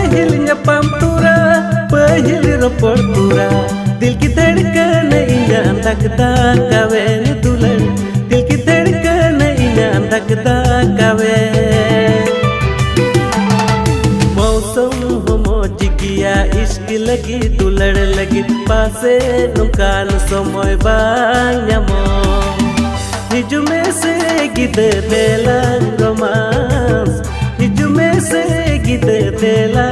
पहिल nyapam tura पहिल ropor tura दिल की धड़कन इन्या धकदा कावे दुल्हन दिल की धड़कन इन्या धकदा कावे मौसम हो मौज किया इश्क लगी दुलड़ लगी पासे नुकान समय बाnyamo हिजुमे से गिदे देला रोमांस हिजुमे से गिदे देला